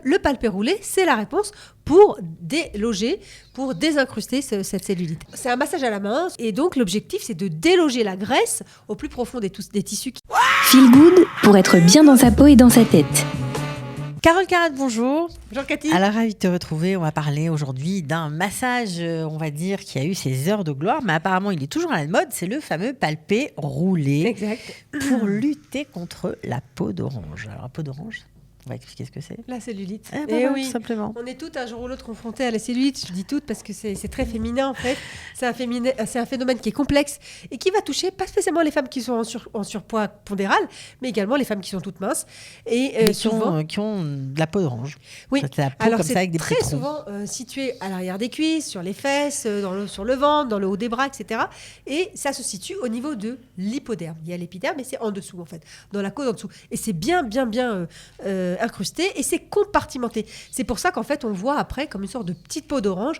Le palpé roulé, c'est la réponse pour déloger, pour désincruster cette cellulite. C'est un massage à la main et donc l'objectif c'est de déloger la graisse au plus profond des tissus. Feel Good pour être bien dans sa peau et dans sa tête. Carole Carat, bonjour. Bonjour Cathy. Alors, ravi de te retrouver. On va parler aujourd'hui d'un massage, on va dire, qui a eu ses heures de gloire, mais apparemment il est toujours à la mode. C'est le fameux palpé roulé. Exact. Pour lutter contre la peau d'orange. Alors, la peau d'orange, on va expliquer ce que c'est. La cellulite. Oui, tout simplement. On est toutes un jour ou l'autre confrontées à la cellulite. Je dis toutes parce que c'est très féminin en fait. C'est un phénomène qui est complexe et qui va toucher pas spécialement les femmes qui sont en surpoids pondéral, mais également les femmes qui sont toutes minces et souvent qui ont de la peau d'orange. Oui. C'est la peau Alors comme c'est ça avec des très petits souvent situé à l'arrière des cuisses, sur les fesses, sur le ventre, dans le haut des bras, etc. Et ça se situe au niveau de l'hypoderme. Il y a l'épiderme, mais c'est en dessous en fait, dans la côte en dessous. Et c'est bien incrusté et c'est compartimenté. C'est pour ça qu'en fait on voit après comme une sorte de petite peau d'orange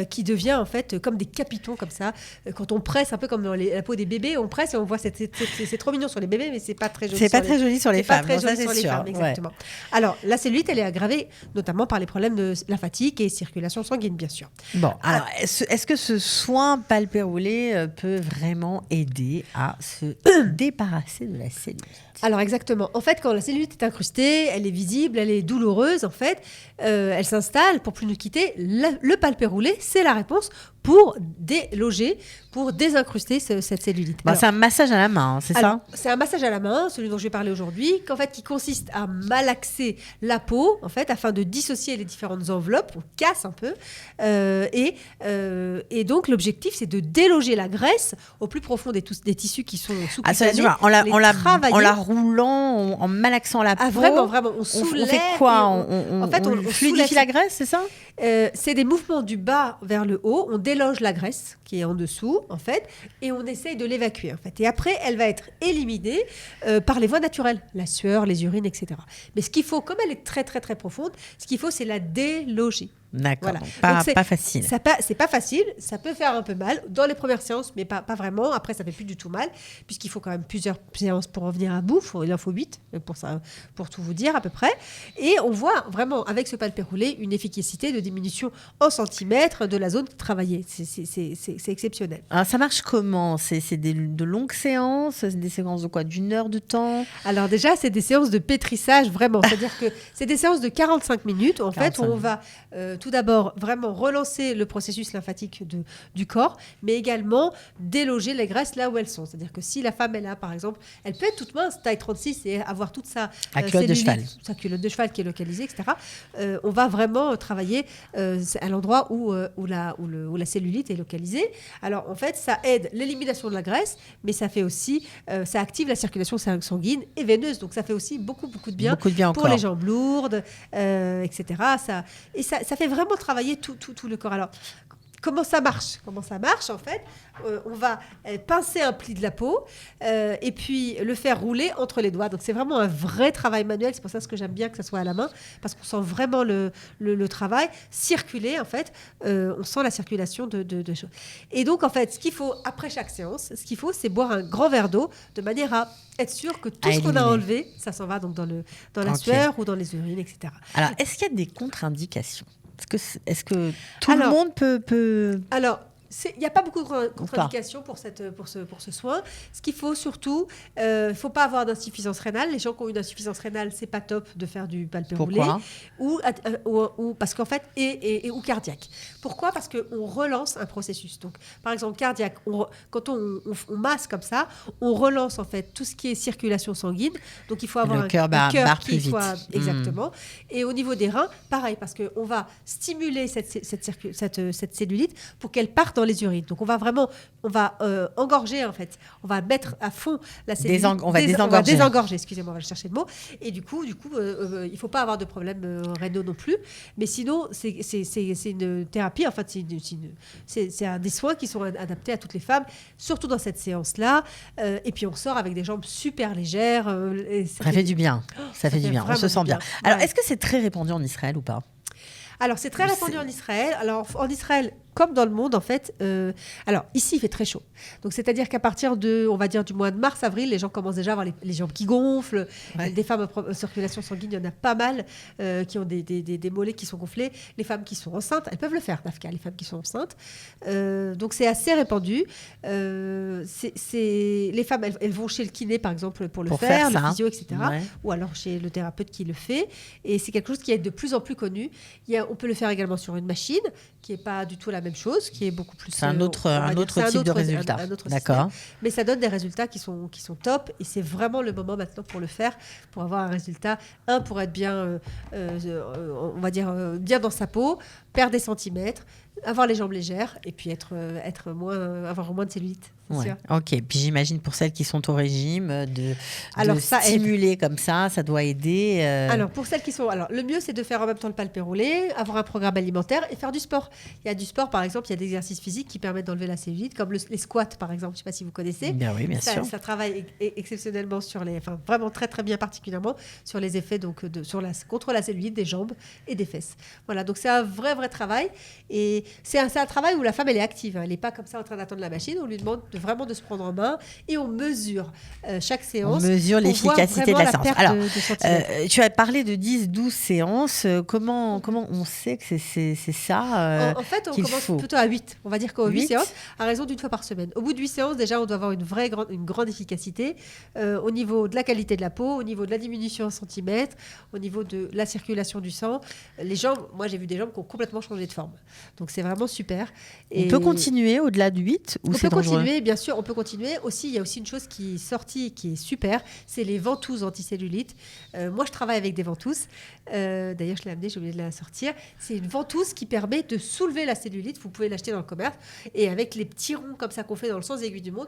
qui devient en fait comme des capitons comme ça. Quand on presse, un peu comme dans la peau des bébés, on presse et on voit c'est trop mignon sur les bébés, mais c'est pas très joli. C'est pas très joli sur les femmes. Pas très joli sur les femmes, exactement. Ouais. Alors la cellulite, elle est aggravée notamment par les problèmes de lymphatique et circulation sanguine, bien sûr. Bon, alors est-ce que ce soin palpé roulé peut vraiment aider à se débarrasser de la cellulite? Alors exactement. En fait, quand la cellulite est incrustée, elle est visible, elle est douloureuse. En fait, elle s'installe pour plus nous quitter. Le palpé roulé, c'est la réponse pour déloger, pour désincruster cette cellulite. Alors, c'est un massage à la main, c'est ça? C'est un massage à la main, celui dont je vais parler aujourd'hui, qui consiste à malaxer la peau, en fait, afin de dissocier les différentes enveloppes. On casse un peu. Et donc, l'objectif, c'est de déloger la graisse au plus profond des tissus qui sont sous-cutanés. En la roulant, en malaxant la peau. Vraiment. On soulève. On fait quoi? En fait, on fluidifie la graisse, c'est ça? C'est des mouvements du bas vers le haut. On déloge la graisse qui est en dessous, en fait, et on essaye de l'évacuer, en fait. Et après, elle va être éliminée par les voies naturelles, la sueur, les urines, etc. Mais ce qu'il faut, comme elle est très, très, très profonde, ce qu'il faut, c'est la déloger. D'accord, voilà. Pas facile. C'est pas facile, ça peut faire un peu mal dans les premières séances, mais pas vraiment. Après, ça fait plus du tout mal, puisqu'il faut quand même plusieurs séances pour en venir à bout. Il en faut 8 pour tout vous dire à peu près. Et on voit vraiment, avec ce palpé roulé, une efficacité de diminution en centimètres de la zone travaillée. C'est exceptionnel. Alors, ça marche comment? C'est de longues séances? C'est des séances de quoi? D'une heure de temps? Alors déjà, c'est des séances de pétrissage, vraiment. C'est-à-dire que c'est des séances de 45 minutes, en fait, où on va... tout d'abord, vraiment relancer le processus lymphatique du corps, mais également déloger les graisses là où elles sont. C'est-à-dire que si la femme est là, par exemple, elle peut être toute mince, taille 36, et avoir toute sa culotte de cheval. Sa culotte de cheval qui est localisée, etc. On va vraiment travailler à l'endroit où la cellulite est localisée. Alors, en fait, ça aide l'élimination de la graisse, mais ça fait aussi, ça active la circulation sanguine et veineuse. Donc, ça fait aussi beaucoup de bien pour les jambes lourdes, etc. Ça fait vraiment travailler tout le corps. Alors, comment ça marche, en fait, on va pincer un pli de la peau et puis le faire rouler entre les doigts. Donc, c'est vraiment un vrai travail manuel. C'est pour ça que j'aime bien que ça soit à la main, parce qu'on sent vraiment le travail circuler, en fait. On sent la circulation de choses. Et donc, en fait, ce qu'il faut, après chaque séance, c'est boire un grand verre d'eau de manière à être sûr que tout ce qu'on a enlevé, ça s'en va donc dans la sueur ou dans les urines, etc. Alors, est-ce qu'il y a des contre-indications? Est-ce que tout le monde peut... Alors, il n'y a pas beaucoup de contre-indications pour ce soin. Ce qu'il faut surtout, il ne faut pas avoir d'insuffisance rénale. Les gens qui ont une insuffisance rénale, ce n'est pas top de faire du palpé roulé. Ou parce qu'en fait, ou cardiaque. Pourquoi? Parce qu'on relance un processus. Donc, par exemple, cardiaque, quand on masse comme ça, on relance en fait tout ce qui est circulation sanguine. Donc, il faut avoir un cœur qui soit exactement. Et au niveau des reins, pareil, parce qu'on va stimuler cette cellulite pour qu'elle parte dans les urines. Donc, on va engorger, en fait. On va mettre à fond la cellulite. On va désengorger. Excusez-moi, on va chercher le mot. Et du coup, il ne faut pas avoir de problème rénaux non plus. Mais sinon, c'est une thérapie. En fait, c'est des soins qui sont adaptés à toutes les femmes, surtout dans cette séance-là. Et puis, on sort avec des jambes super légères. Ça fait du bien. Ça fait du bien. On se sent bien. Alors, est-ce que c'est très répandu en Israël ou pas? Alors, c'est très répandu en Israël. Alors, en Israël, comme dans le monde, en fait. Alors, ici, il fait très chaud. Donc, c'est-à-dire qu'à partir on va dire, du mois de mars-avril, les gens commencent déjà à avoir les jambes qui gonflent. Ouais. Des femmes en circulation sanguine, il y en a pas mal qui ont des mollets qui sont gonflés. Les femmes qui sont enceintes, elles peuvent le faire, Nafka, les femmes qui sont enceintes. Donc, c'est assez répandu. Les femmes, elles vont chez le kiné, par exemple, pour le faire, le physio, etc. Ouais. Ou alors chez le thérapeute qui le fait. Et c'est quelque chose qui est de plus en plus connu. On peut le faire également sur une machine, qui n'est pas du tout la même chose, qui est beaucoup plus... C'est un autre type de résultat. Un autre D'accord. système. Mais ça donne des résultats qui sont top. Et c'est vraiment le moment maintenant pour le faire, pour avoir un résultat, pour être bien, on va dire, bien dans sa peau, perdre des centimètres, avoir les jambes légères et puis avoir moins de cellulite. Ouais. Sûr. Ok. Puis j'imagine pour celles qui sont au régime, de ça stimuler comme ça doit aider. Alors pour celles qui sont, le mieux c'est de faire en même temps le palpé roulé, avoir un programme alimentaire et faire du sport. Il y a du sport par exemple, il y a des exercices physiques qui permettent d'enlever la cellulite, comme les squats par exemple. Je ne sais pas si vous connaissez. Bien oui, bien sûr. Ça travaille exceptionnellement vraiment très très bien particulièrement sur les effets contre la cellulite des jambes et des fesses. Voilà, donc c'est un vrai travail et c'est un travail où la femme elle est active. Elle n'est pas comme ça en train d'attendre la machine. On lui demande vraiment de se prendre en main et on mesure chaque séance. On mesure l'efficacité de la séance. Alors, de tu as parlé de 10-12 séances. Comment on sait que c'est ça En fait, on qu'il commence faut plutôt à 8. On va dire qu'au 8 8 séances, à raison d'une fois par semaine. Au bout de 8 séances, déjà, on doit avoir une grande efficacité au niveau de la qualité de la peau, au niveau de la diminution en centimètres, au niveau de la circulation du sang. Les jambes, moi, j'ai vu des jambes qui ont complètement changé de forme. Donc, c'est vraiment super. On peut continuer au-delà de 8 ou c'est dangereux ? Continuer, bien sûr, on peut continuer. Aussi, il y a aussi une chose qui est sortie, qui est super, c'est les ventouses anticellulite. Moi, je travaille avec des ventouses. D'ailleurs, je l'ai amenée, j'ai oublié de la sortir. C'est une ventouse qui permet de soulever la cellulite. Vous pouvez l'acheter dans le commerce. Et avec les petits ronds comme ça qu'on fait dans le sens aiguille du monde,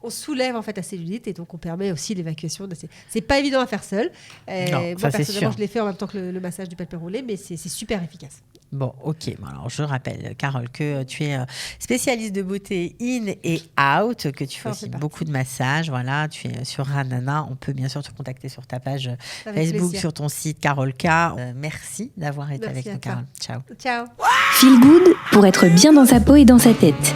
on soulève en fait la cellulite et donc on permet aussi l'évacuation. C'est pas évident à faire seul. Non, moi, personnellement, je l'ai fait en même temps que le massage du palpé roulé, mais c'est super efficace. Bon, ok. Alors, je rappelle, Carole, que tu es spécialiste de beauté in et out, que tu fais aussi beaucoup de massages. Voilà, tu es sur Ranana. On peut bien sûr te contacter sur ta page Facebook, plaisir. sur ton site Carole K. Merci d'avoir été avec nous, Carole. Ciao. Ciao. Feel Good pour être bien dans sa peau et dans sa tête.